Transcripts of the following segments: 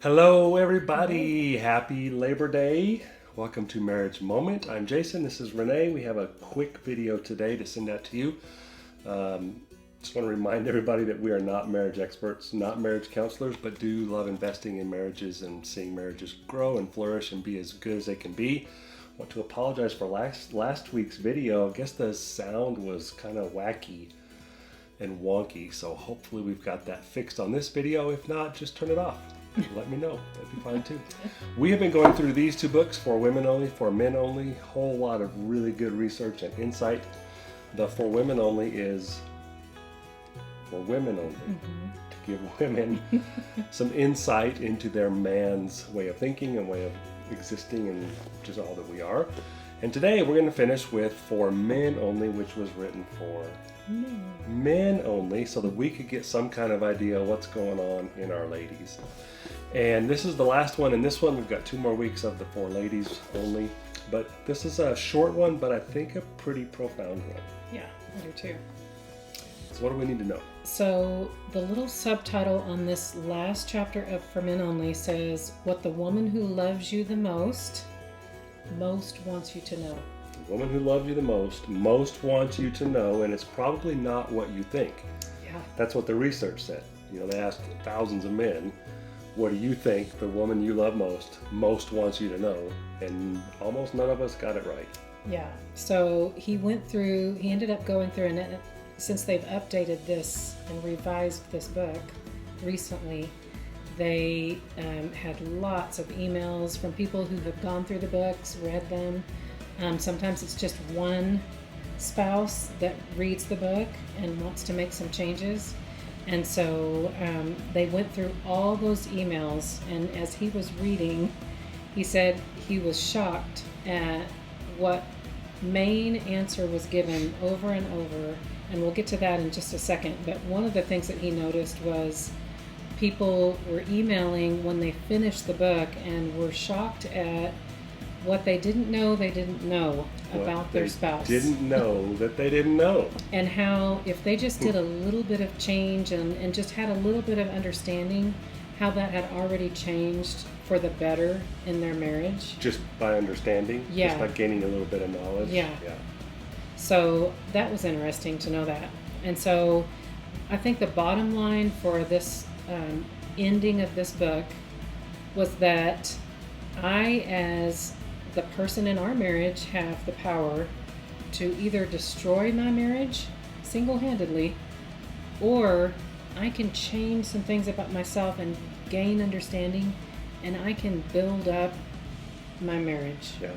Hello, everybody. Happy Labor Day. Welcome to Marriage Moment. I'm Jason. This is Renee. We have a quick video today to send out to you. Just want to remind everybody that we are not marriage experts, not marriage counselors, but do love investing in marriages and seeing marriages grow and flourish and be as good as they can be. I want to apologize for last week's video. I guess the sound was kind of wacky and wonky, so hopefully we've got that fixed on this video. If not, just turn it off. Let me know. That'd be fine too. We have been going through these two books, For Women Only, For Men Only. Whole lot of really good research and insight. The For Women Only is for women only, to give women some insight into their man's way of thinking and way of existing and just all that we are. And today we're going to finish with For Men Only, which was written for men only, so that we could get some kind of idea what's going on in our ladies. And this is the last one. In this one, we've got 2 more weeks of the For Ladies Only. But this is a short one, but I think a pretty profound one. Yeah, I do too. So what do we need to know? So the little subtitle on this last chapter of For Men Only says, "What the woman who loves you the most wants you to know." The woman who loves you the most wants you to know, and it's probably not what you think. Yeah. That's what the research said. You know, they asked thousands of men, what do you think the woman you love most wants you to know? And almost none of us got it right. Yeah. So he ended up going through, and since they've updated this and revised this book recently, they had lots of emails from people who have gone through the books, read them. Sometimes it's just one spouse that reads the book and wants to make some changes. And so they went through all those emails, and as he was reading, he said he was shocked at what main answer was given over and over. And we'll get to that in just a second. But one of the things that he noticed was people were emailing when they finished the book and were shocked at what they didn't know about their spouse. Didn't know that they didn't know. And how if they just did a little bit of change and just had a little bit of understanding, how that had already changed for the better in their marriage. Just by understanding? Yeah. Just by gaining a little bit of knowledge? Yeah. So that was interesting to know that. And so I think the bottom line for this ending of this book was that I, as the person in our marriage, have the power to either destroy my marriage single-handedly, or I can change some things about myself and gain understanding, and I can build up my marriage. Yeah.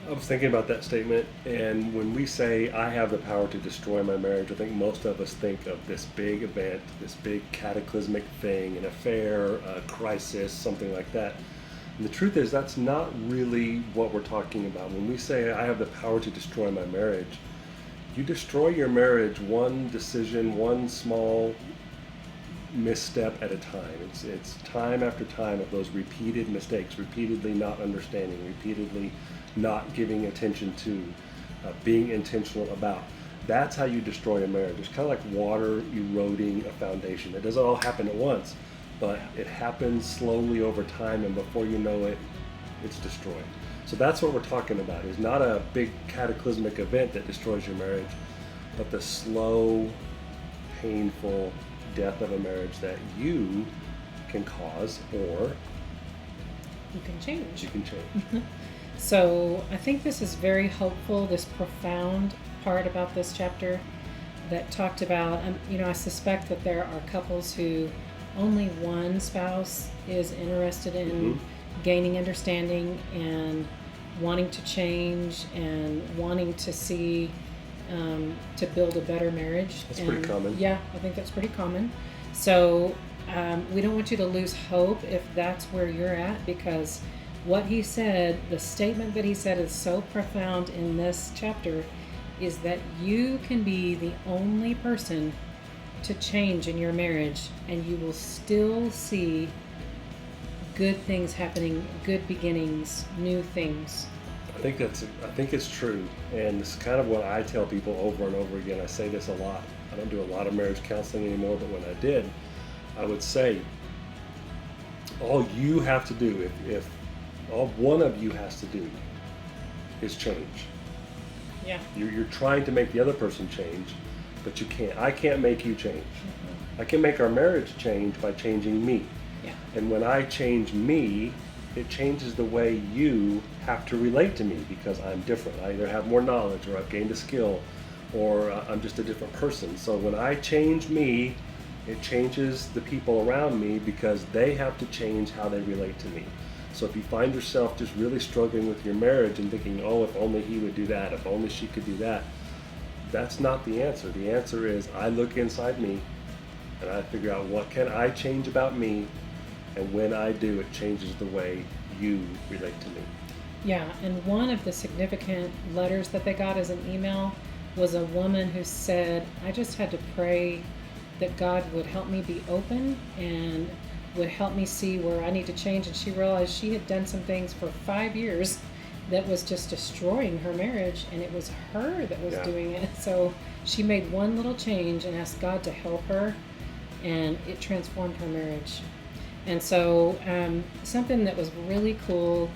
I was thinking about that statement, and when we say I have the power to destroy my marriage, I think most of us think of this big event, this big cataclysmic thing, an affair, a crisis, something like that. And the truth is, that's not really what we're talking about. When we say I have the power to destroy my marriage, you destroy your marriage one decision, one small misstep at a time. It's time after time of those repeated mistakes, repeatedly not understanding, repeatedly not giving attention to, being intentional about. That's how you destroy a marriage. It's kind of like water eroding a foundation. It doesn't all happen at once, but it happens slowly over time, and before you know it, it's destroyed. So that's what we're talking about. It's not a big cataclysmic event that destroys your marriage, but the slow, painful death of a marriage that you can cause, or You can change. you can change. So I think this is very hopeful, this profound part about this chapter that talked about, I suspect that there are couples who only one spouse is interested in gaining understanding and wanting to change and wanting to see, to build a better marriage. That's pretty common. Yeah, I think that's pretty common. So we don't want you to lose hope if that's where you're at, because what he said, the statement that he said is so profound in this chapter, is that you can be the only person to change in your marriage, and you will still see good things happening, good beginnings, new things. I think it's true, and this is kind of what I tell people over and over again. I say this a lot. I don't do a lot of marriage counseling anymore, but when I did, I would say all you have to do, if all one of you has to do is change. Yeah. You're trying to make the other person change, but you can't. I can't make you change. I can make our marriage change by changing me. Yeah. And when I change me, it changes the way you have to relate to me, because I'm different. I either have more knowledge, or I've gained a skill, or I'm just a different person. So when I change me, it changes the people around me, because they have to change how they relate to me. So if you find yourself just really struggling with your marriage and thinking, oh, if only he would do that, if only she could do that, that's not the answer. The answer is, I look inside me and I figure out what can I change about me, and when I do, it changes the way you relate to me. Yeah, and one of the significant letters that they got as an email was a woman who said, I just had to pray that God would help me be open and would help me see where I need to change. And she realized she had done some things for 5 years that was just destroying her marriage, and it was her that was doing it. So she made one little change and asked God to help her, and it transformed her marriage. And so something that was really cool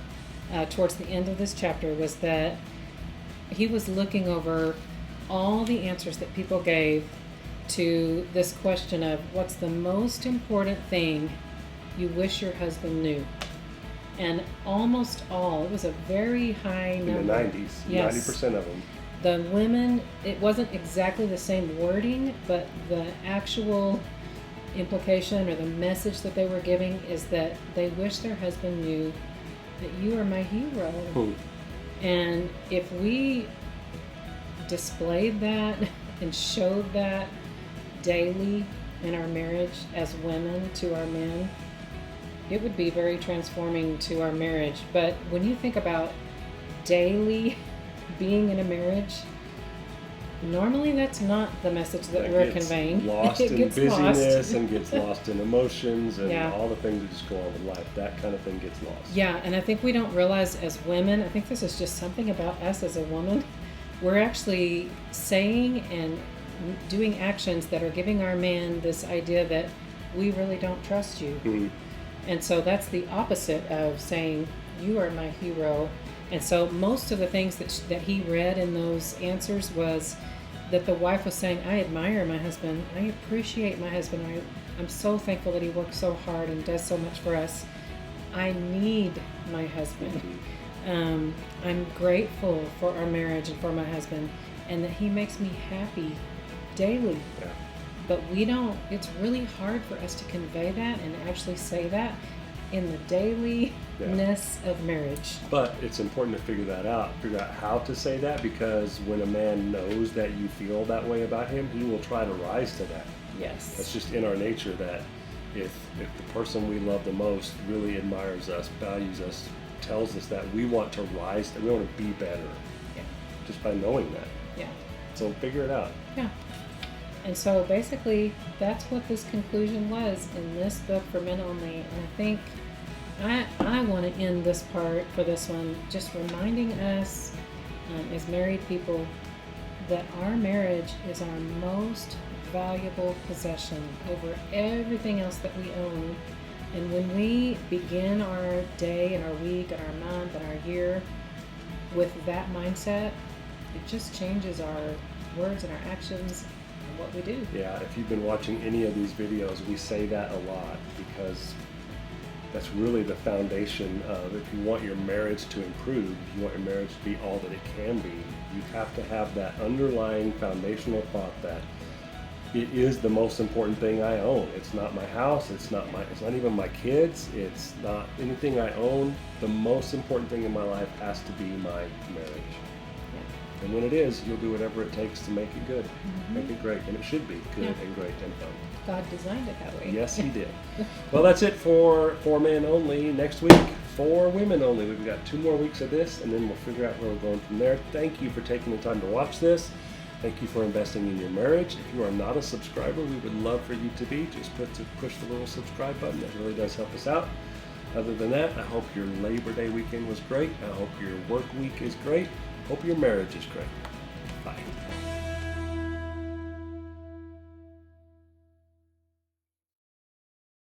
towards the end of this chapter was that he was looking over all the answers that people gave to this question of, what's the most important thing you wish your husband knew? And almost all, it was a very high number. In the 90s, yes. 90% of them. The women, it wasn't exactly the same wording, but the actual implication or the message that they were giving is that they wish their husband knew that you are my hero. And if we displayed that and showed that daily in our marriage as women to our men, it would be very transforming to our marriage. But when you think about daily being in a marriage, normally that's not the message that we're conveying. Lost it in gets busyness lost. And gets lost in emotions and Yeah. all the things that just go on with life. That kind of thing gets lost. Yeah, and I think we don't realize as women, I think this is just something about us as a woman, we're actually saying and doing actions that are giving our man this idea that we really don't trust you. Mm-hmm. And so that's the opposite of saying, you are my hero. And so most of the things that he read in those answers was that the wife was saying, I admire my husband. I appreciate my husband. I'm so thankful that he works so hard and does so much for us. I need my husband. I'm grateful for our marriage and for my husband, and that he makes me happy daily. Yeah. But it's really hard for us to convey that and actually say that in the dailiness of marriage. But it's important to figure out how to say that, because when a man knows that you feel that way about him, he will try to rise to that. Yes. That's just in our nature, that if the person we love the most really admires us, values us, tells us that, we want to rise, that we want to be better. Yeah. Just by knowing that. Yeah. So figure it out. Yeah. And so basically, that's what this conclusion was in this book for men only. And I think I want to end this part for this one just reminding us as married people that our marriage is our most valuable possession over everything else that we own. And when we begin our day and our week and our month and our year with that mindset, it just changes our words and our actions and what we do. Yeah, if you've been watching any of these videos, we say that a lot, because that's really the foundation of, if you want your marriage to improve, if you want your marriage to be all that it can be, you have to have that underlying foundational thought that it is the most important thing I own. It's not my house, it's not even my kids, it's not anything I own. The most important thing in my life has to be my marriage. And when it is, you'll do whatever it takes to make it good, make it great, and it should be good and great and fun. God designed it that way. Yes, He did. Well, that's it for men only. Next week, for women only. We've got 2 more weeks of this, and then we'll figure out where we're going from there. Thank you for taking the time to watch this. Thank you for investing in your marriage. If you are not a subscriber, we would love for you to be. Just push the little subscribe button. That really does help us out. Other than that, I hope your Labor Day weekend was great. I hope your work week is great. Hope your marriage is great. Bye.